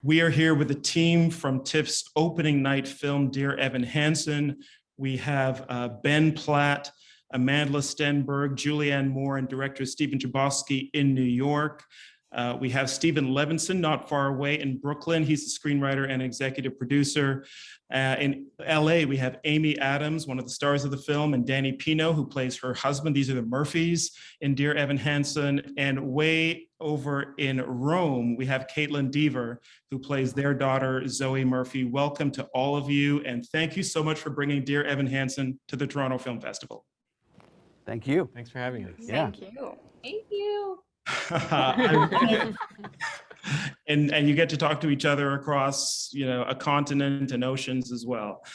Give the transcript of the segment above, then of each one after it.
We are here with a team from Tiff's opening night film, Dear Evan Hansen. We have Ben Platt, Amanda Stenberg, Julianne Moore, and director Stephen Chbosky in New York. We have Stephen Levenson, not far away in Brooklyn. He's the screenwriter and executive producer. In LA, we have Amy Adams, one of the stars of the film, and Danny Pino, who plays her husband. These are the Murphys in Dear Evan Hansen. And way over in Rome, we have Kaitlyn Dever, who plays their daughter, Zoe Murphy. Welcome to all of you, and thank you so much for bringing Dear Evan Hansen to the Toronto Film Festival. Thank you. Thanks for having us. Thank you. Thank you. and you get to talk to each other across, a continent and oceans as well.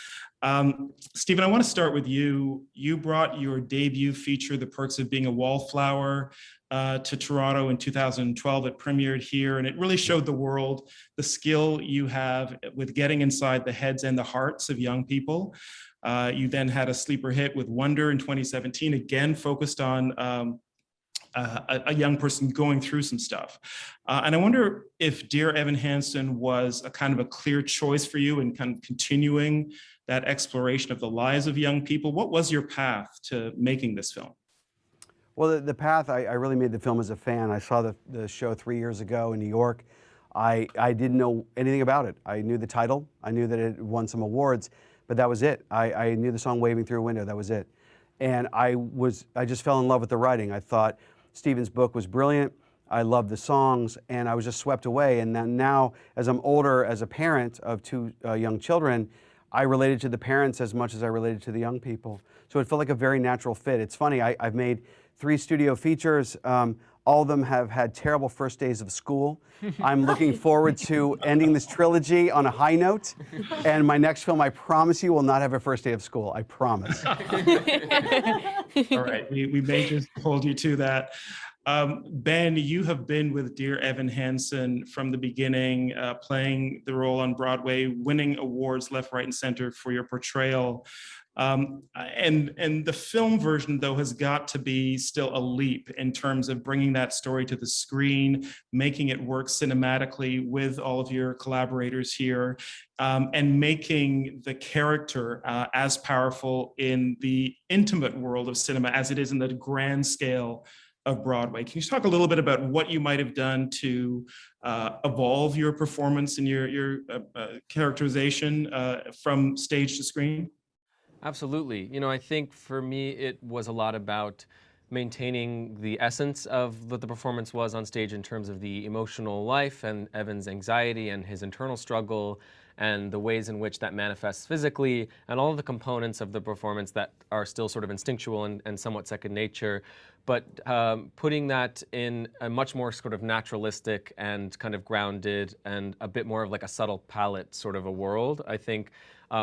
Stephen, I want to start with you. You brought your debut feature, The Perks of Being a Wallflower, to Toronto in 2012. It premiered here, and it really showed the world the skill you have with getting inside the heads and the hearts of young people. You then had a sleeper hit with Wonder in 2017, again focused on a young person going through some stuff. And I wonder if Dear Evan Hansen was a kind of a clear choice for you in kind of continuing that exploration of the lives of young people. What was your path to making this film? Well, the path, I really made the film as a fan. I saw the show 3 years ago in New York. I didn't know anything about it. I knew the title. I knew that it won some awards, but that was it. I knew the song Waving Through a Window, that was it. And I just fell in love with the writing. I thought Stephen's book was brilliant. I loved the songs, and I was just swept away. And then now, as I'm older, as a parent of two young children, I related to the parents as much as I related to the young people. So it felt like a very natural fit. It's funny, I've made 3 studio features. All of them have had terrible first days of school. I'm looking forward to ending this trilogy on a high note. And my next film, I promise you, will not have a first day of school. I promise. All right, we may just hold you to that. Ben, you have been with Dear Evan Hansen from the beginning, playing the role on Broadway, winning awards left, right, and center for your portrayal. And the film version, though, has got to be still a leap in terms of bringing that story to the screen, making it work cinematically with all of your collaborators here, and making the character as powerful in the intimate world of cinema as it is in the grand scale of Broadway. Can you talk a little bit about what you might have done to evolve your performance and your characterization from stage to screen? Absolutely. I think for me, it was a lot about maintaining the essence of what the performance was on stage in terms of the emotional life and Evan's anxiety and his internal struggle and the ways in which that manifests physically and all of the components of the performance that are still sort of instinctual and somewhat second nature, but putting that in a much more sort of naturalistic and kind of grounded and a bit more of like a subtle palette sort of a world. I think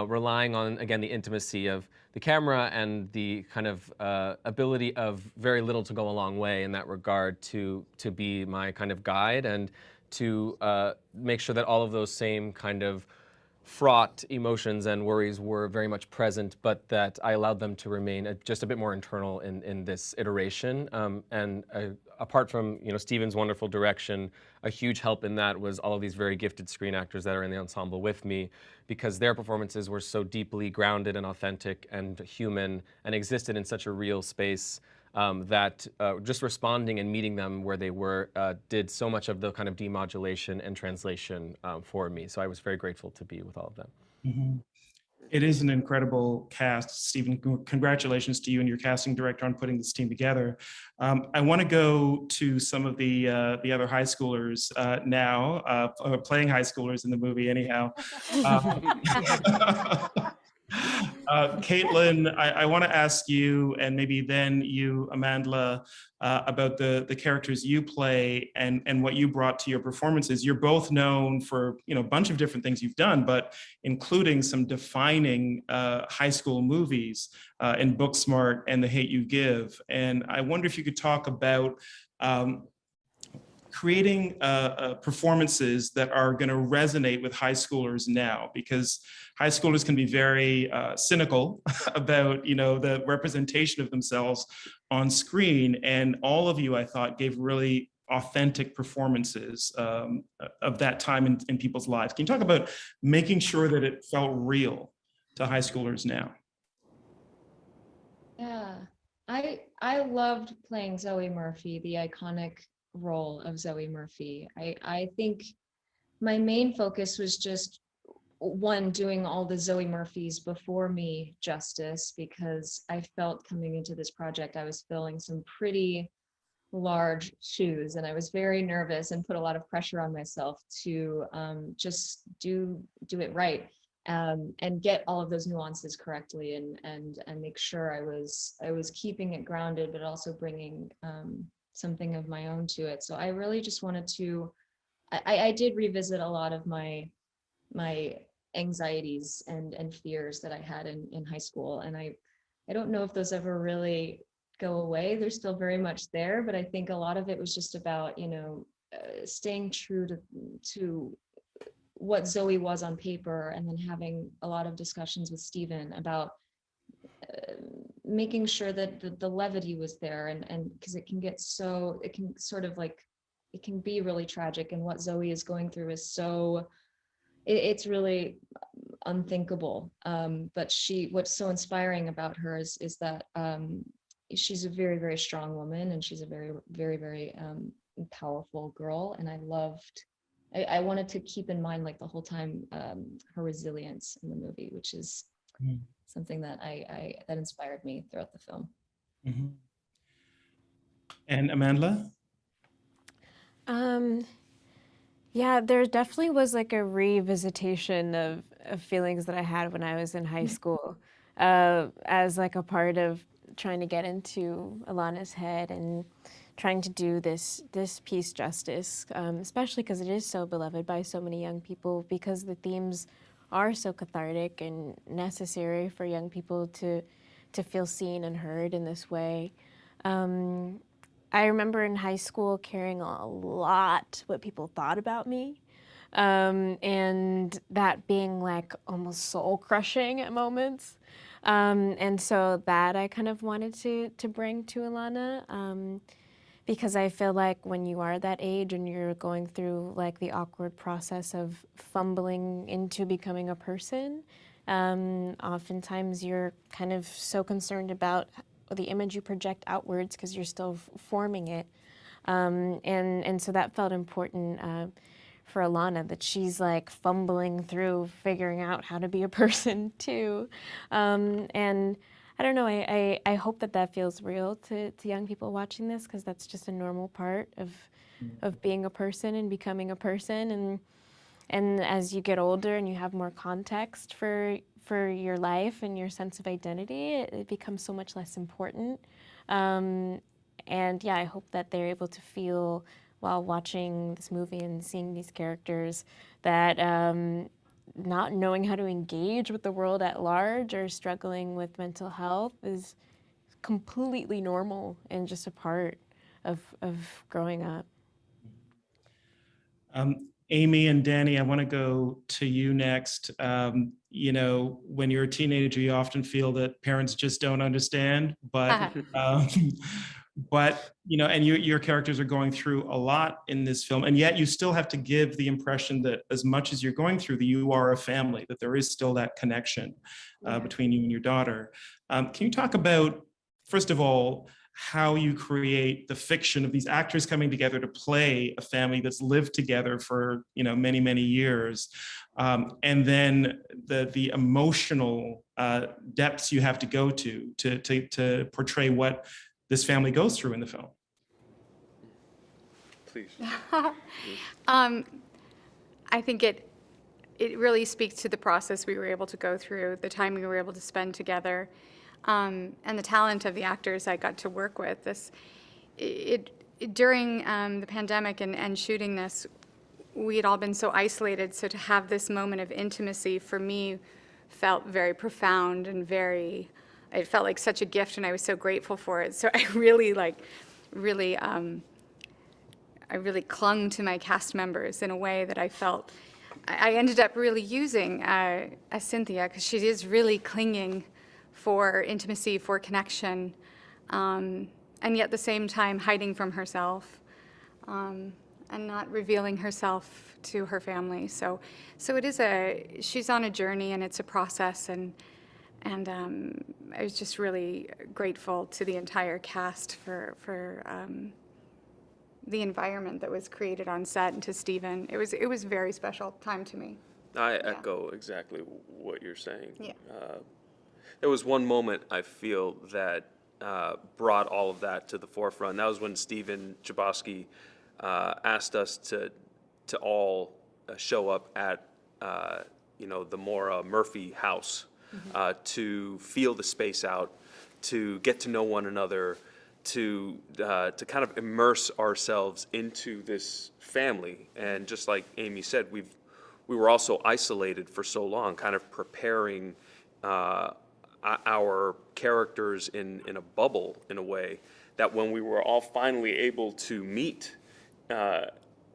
relying on, again, the intimacy of the camera and the kind of ability of very little to go a long way in that regard to be my kind of guide and to make sure that all of those same kind of fraught emotions and worries were very much present, but that I allowed them to remain just a bit more internal in this iteration. Apart from Stephen's wonderful direction, a huge help in that was all of these very gifted screen actors that are in the ensemble with me, because their performances were so deeply grounded and authentic and human and existed in such a real space that just responding and meeting them where they were did so much of the kind of demodulation and translation for me. So I was very grateful to be with all of them. Mm-hmm. It is an incredible cast. Stephen, congratulations to you and your casting director on putting this team together. I want to go to some of the other high schoolers now, playing high schoolers in the movie anyhow. Kaitlyn, I want to ask you, and maybe then you, Amanda, about the characters you play and what you brought to your performances. You're both known for a bunch of different things you've done, but including some defining high school movies in Booksmart and The Hate U Give. And I wonder if you could talk about creating performances that are going to resonate with high schoolers now, because high schoolers can be very cynical about the representation of themselves on screen. And all of you, I thought, gave really authentic performances of that time in people's lives. Can you talk about making sure that it felt real to high schoolers now? Yeah, I loved playing Zoe Murphy, the iconic role of Zoe Murphy. I think my main focus was just one, doing all the Zoe Murphys before me justice, because I felt coming into this project I was filling some pretty large shoes, and I was very nervous and put a lot of pressure on myself to just do it right, and get all of those nuances correctly, and make sure I was keeping it grounded, but also bringing something of my own to it. So I really just wanted to. I did revisit a lot of my anxieties and fears that I had in high school, and I don't know if those ever really go away. They're still very much there, but I think a lot of it was just about, staying true to what Zoe was on paper, and then having a lot of discussions with Stephen about making sure that the levity was there, and because it can sort of like, it can be really tragic, and what Zoe is going through is so, it's really unthinkable. But what's so inspiring about her is that she's a very, very strong woman, and she's a very, very, very powerful girl. And I wanted to keep in mind, like, the whole time, her resilience in the movie, which is something that that inspired me throughout the film. Mm-hmm. And Amanda? Yeah, there definitely was like a revisitation of feelings that I had when I was in high school, as like a part of trying to get into Alana's head and trying to do this piece justice, especially because it is so beloved by so many young people, because the themes are so cathartic and necessary for young people to feel seen and heard in this way. I remember in high school caring a lot what people thought about me, and that being like almost soul crushing at moments. And so that I kind of wanted to bring to Ilana, because I feel like when you are that age and you're going through like the awkward process of fumbling into becoming a person, oftentimes you're kind of so concerned about the image you project outwards because you're still forming it. And so that felt important for Ilana, that she's like fumbling through figuring out how to be a person too. And I don't know, I hope that feels real to young people watching this, because that's just a normal part of being a person and becoming a person. And as you get older and you have more context for your life and your sense of identity, it becomes so much less important. And yeah, I hope that they're able to feel while watching this movie and seeing these characters that not knowing how to engage with the world at large or struggling with mental health is completely normal and just a part of growing up. Amy and Danny, I want to go to you next. When you're a teenager, you often feel that parents just don't understand, but and your characters are going through a lot in this film, and yet you still have to give the impression that as much as you're going through, that you are a family, that there is still that connection between you and your daughter. Can you talk about, first of all, how you create the fiction of these actors coming together to play a family that's lived together for many, many years, and then the emotional depths you have to go to portray what this family goes through in the film? Please. I think it really speaks to the process we were able to go through, the time we were able to spend together, and the talent of the actors I got to work with. During the pandemic and shooting this, we had all been so isolated, so to have this moment of intimacy for me felt very profound and it felt like such a gift, and I was so grateful for it. So I really clung to my cast members in a way that I felt I ended up really using Cynthia, because she is really clinging for intimacy, for connection, and yet at the same time hiding from herself. and not revealing herself to her family. So it is she's on a journey, and it's a process, and I was just really grateful to the entire cast for the environment that was created on set, and to Stephen. It was a very special time to me. I echo exactly what you're saying. Yeah. There was one moment I feel that brought all of that to the forefront. That was when Stephen Chbosky asked us to all show up at the Maura Murphy house, to feel the space out, to get to know one another, to kind of immerse ourselves into this family. And just like Amy said, we were also isolated for so long, kind of preparing our characters in a bubble, in a way, that when we were all finally able to meet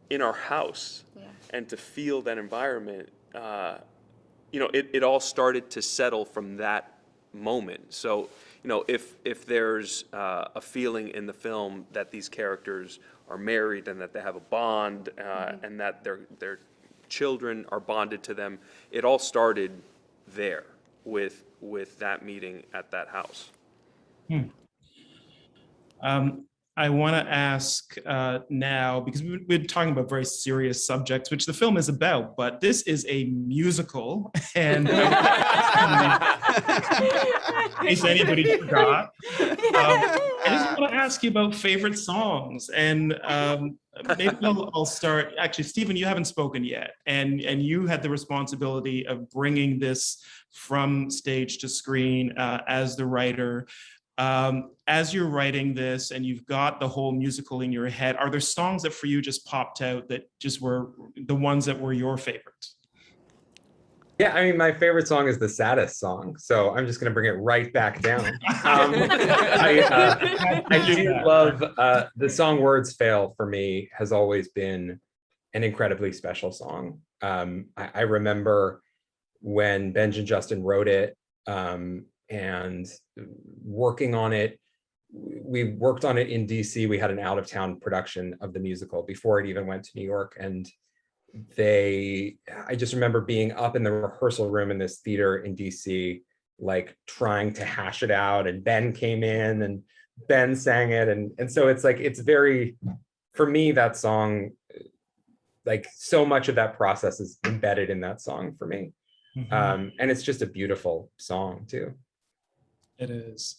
in our house, and to feel that environment, it all started to settle from that moment. So, if there's a feeling in the film that these characters are married and that they have a bond, and that their children are bonded to them, it all started there with that meeting at that house. I want to ask now, because we've been talking about very serious subjects, which the film is about, but this is a musical, and in case anybody forgot, I just want to ask you about favorite songs, and maybe I'll start. Actually, Stephen, you haven't spoken yet, and you had the responsibility of bringing this from stage to screen as the writer. As you're writing this and you've got the whole musical in your head, are there songs that for you just popped out that just were the ones that were your favorites? Yeah, I mean, my favorite song is the saddest song, so I'm just going to bring it right back down. I do love the song "Words Fail." For me, has always been an incredibly special song. I remember when Benj and Justin wrote it, and working on it. We worked on it in DC. We had an out-of-town production of the musical before it even went to New York. And I just remember being up in the rehearsal room in this theater in DC, like trying to hash it out. And Ben came in and Ben sang it. And so it's like, it's very, for me, that song, like so much of that process is embedded in that song for me. And it's just a beautiful song too. It is.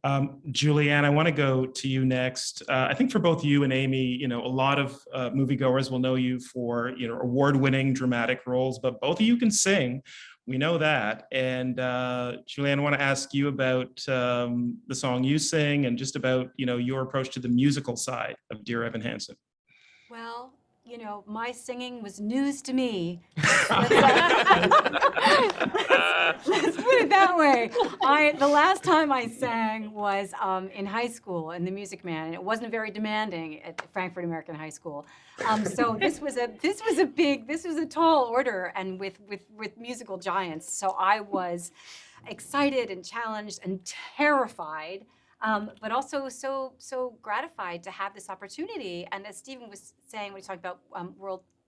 Julianne, I want to go to you next. I think for both you and Amy, a lot of moviegoers will know you for, award-winning dramatic roles, but both of you can sing. We know that. And Julianne, I want to ask you about the song you sing and just about, your approach to the musical side of Dear Evan Hansen. Well, my singing was news to me. Let's put it that way. The last time I sang was in high school in The Music Man, and it wasn't very demanding at Frankfurt American High School. So this was a tall order, and with musical giants. So I was excited and challenged and terrified. But also so gratified to have this opportunity. And as Stephen was saying when he talked about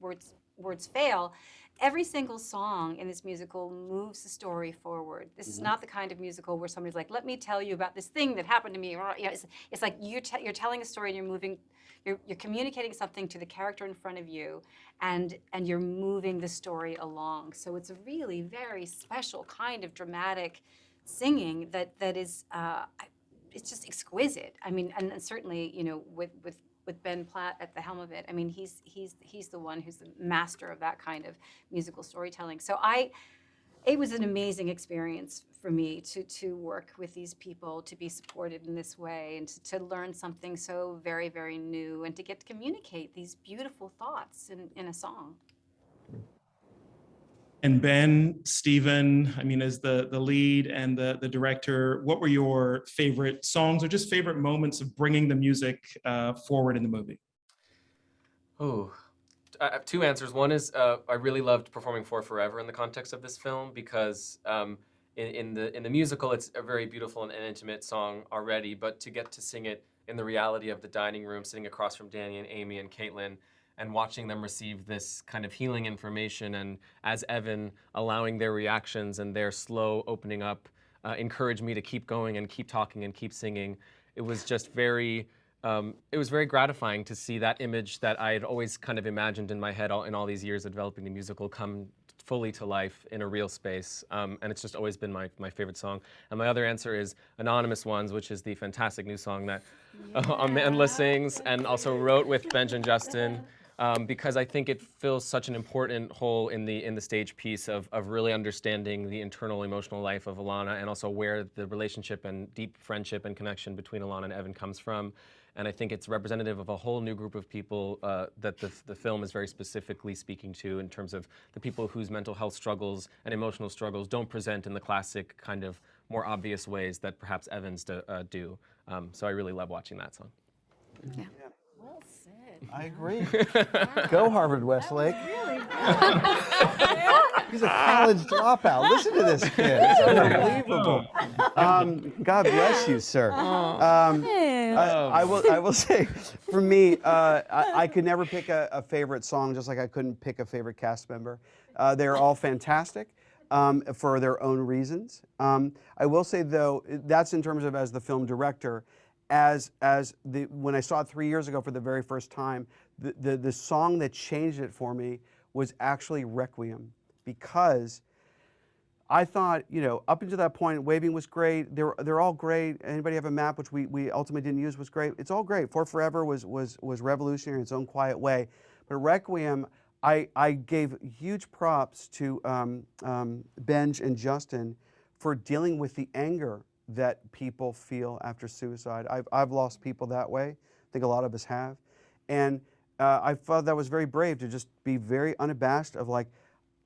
words fail, every single song in this musical moves the story forward. This is not the kind of musical where somebody's like, let me tell you about this thing that happened to me. It's like you're telling a story and you're communicating something to the character in front of you, and you're moving the story along. So it's a really very special kind of dramatic singing that is, it's just exquisite. I mean, and certainly, with Ben Platt at the helm of it, I mean, he's the one who's the master of that kind of musical storytelling. So it was an amazing experience for me to work with these people, to be supported in this way, and to learn something so very, very new, and to get to communicate these beautiful thoughts in a song. And Ben, Stephen, I mean, as the lead and the director, what were your favorite songs or just favorite moments of bringing the music forward in the movie? Oh, I have two answers. One is I really loved performing For Forever in the context of this film because in the musical, it's a very beautiful and intimate song already, but to get to sing it in the reality of the dining room, sitting across from Danny and Amy and Kaitlyn, and watching them receive this kind of healing information, and as Evan, allowing their reactions and their slow opening up encouraged me to keep going and keep talking and keep singing. It was just very, it was very gratifying to see that image that I had always kind of imagined in my head in all these years of developing the musical come fully to life in a real space. And it's just always been my favorite song. And my other answer is Anonymous Ones, which is the fantastic new song that Amanda sings and also wrote with Benj and Justin. Because I think it fills such an important hole in the stage piece of really understanding the internal emotional life of Alana, and also where the relationship and deep friendship and connection between Alana and Evan comes from. And I think it's representative of a whole new group of people that the film is very specifically speaking to, in terms of the people whose mental health struggles and emotional struggles don't present in the classic kind of more obvious ways that perhaps Evans do. So I really love watching that song. Yeah. Well said. I agree. Go Harvard Westlake. He's a college dropout. Listen to this kid. It's unbelievable. God bless you, sir. I will say, for me, I could never pick a favorite song, just like I couldn't pick a favorite cast member. They're all fantastic for their own reasons. I will say, though, that's in terms of as the film director. When I saw it 3 years ago for the very first time, the song that changed it for me was actually Requiem, because I thought, up until that point, Waving was great. They're all great. Anybody Have a Map, which we ultimately didn't use, was great. It's all great. For Forever was revolutionary in its own quiet way. But Requiem, I gave huge props to Benj and Justin for dealing with the anger that people feel after suicide. I've lost people that way. I think a lot of us have. And I thought that was very brave to just be very unabashed of like,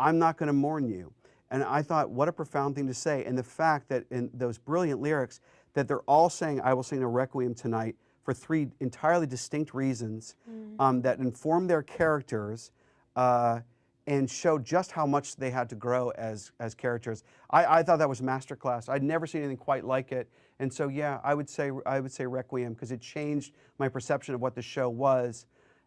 I'm not going to mourn you. And I thought, what a profound thing to say. And the fact that in those brilliant lyrics, that they're all saying, I will sing a Requiem tonight for 3 entirely distinct reasons that inform their characters and show just how much they had to grow as characters. I thought that was masterclass. I'd never seen anything quite like it. And so, yeah, I would say Requiem, because it changed my perception of what the show was.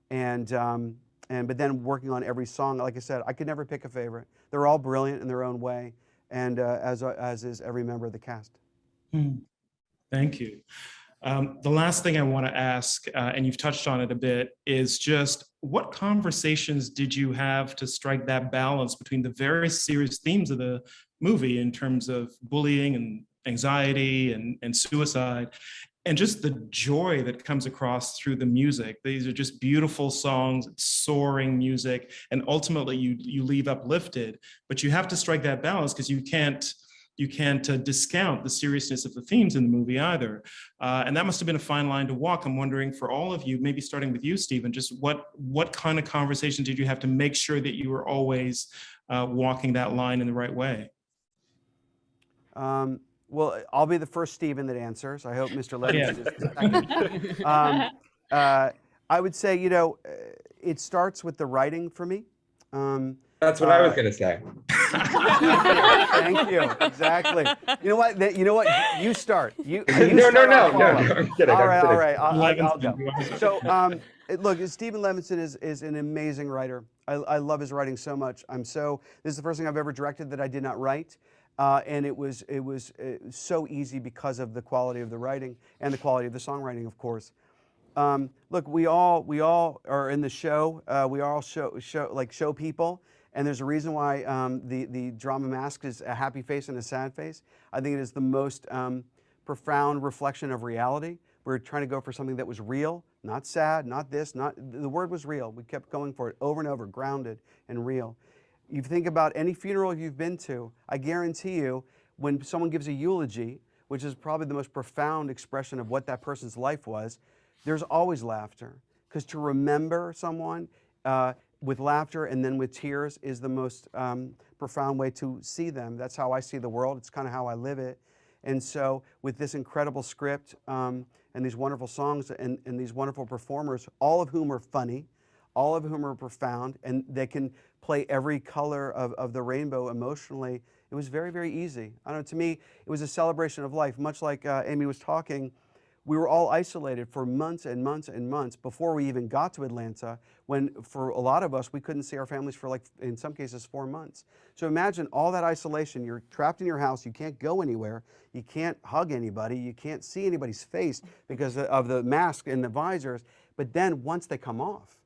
But then working on every song, like I said, I could never pick a favorite. They're all brilliant in their own way, and as is every member of the cast. Thank you. The last thing I want to ask, and you've touched on it a bit, is just what conversations did you have to strike that balance between the very serious themes of the movie in terms of bullying and anxiety and suicide, and just the joy that comes across through the music? These are just beautiful songs, soaring music, and ultimately you leave uplifted, but you have to strike that balance because you can't discount the seriousness of the themes in the movie either. And that must have been a fine line to walk. I'm wondering, for all of you, maybe starting with you, Stephen, just what kind of conversation did you have to make sure that you were always walking that line in the right way? Well, I'll be the first Stephen that answers. I hope Mr. Levenson is the second. I would say, it starts with the writing for me. That's what I was going to say. Thank you. Exactly. You know what? You start. You No. I'm kidding. All right. I'll go. So, look, Stephen Levenson is an amazing writer. I love his writing so much. This is the first thing I've ever directed that I did not write. And it was so easy because of the quality of the writing and the quality of the songwriting, of course. Look, we all are in the show. We all show people, and there's a reason why the drama mask is a happy face and a sad face. I think it is the most profound reflection of reality. We're trying to go for something that was real, not sad, not this, the word was real. We kept going for it over and over, grounded and real. You think about any funeral you've been to, I guarantee you, when someone gives a eulogy, which is probably the most profound expression of what that person's life was, there's always laughter. Because to remember someone with laughter and then with tears is the most profound way to see them. That's how I see the world. It's kind of how I live it. And so with this incredible script and these wonderful songs and these wonderful performers, all of whom are funny, all of whom are profound, and they can play every color of the rainbow emotionally, it was very, very easy. I don't know, to me, it was a celebration of life. Much like Amy was talking, We were all isolated for months and months and months before we even got to Atlanta, when for a lot of us, we couldn't see our families for, like, in some cases, 4 months. So imagine all that isolation. You're trapped in your house. You can't go anywhere. You can't hug anybody. You can't see anybody's face because of the mask and the visors. But then once they come off,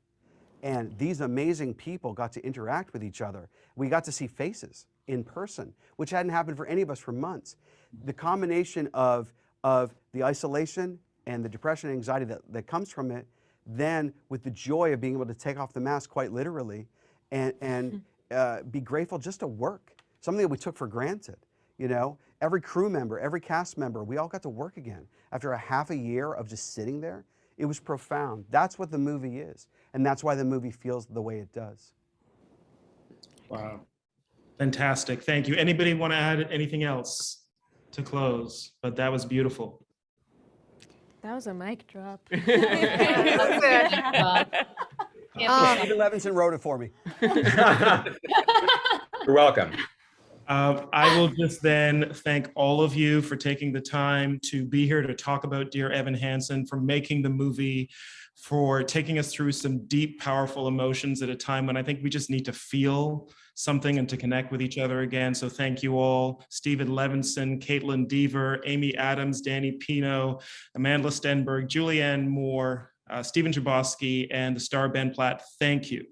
and these amazing people got to interact with each other, we got to see faces in person, which hadn't happened for any of us for months. The combination of the isolation and the depression and anxiety that comes from it, then with the joy of being able to take off the mask quite literally and be grateful just to work, something that we took for granted. You know, every crew member, every cast member, we all got to work again after a half a year of just sitting there. It was profound. That's what the movie is. And that's why the movie feels the way it does. Wow. Fantastic. Thank you. Anybody want to add anything else to close? But that was beautiful. That was a mic drop. That's it. Stephen Levenson wrote it for me. You're welcome. I will just then thank all of you for taking the time to be here to talk about Dear Evan Hansen, for making the movie, for taking us through some deep, powerful emotions at a time when I think we just need to feel something and to connect with each other again. So thank you all. Stephen Levenson, Kaitlyn Dever, Amy Adams, Danny Pino, Amanda Stenberg, Julianne Moore, Stephen Chbosky, and the star Ben Platt. Thank you.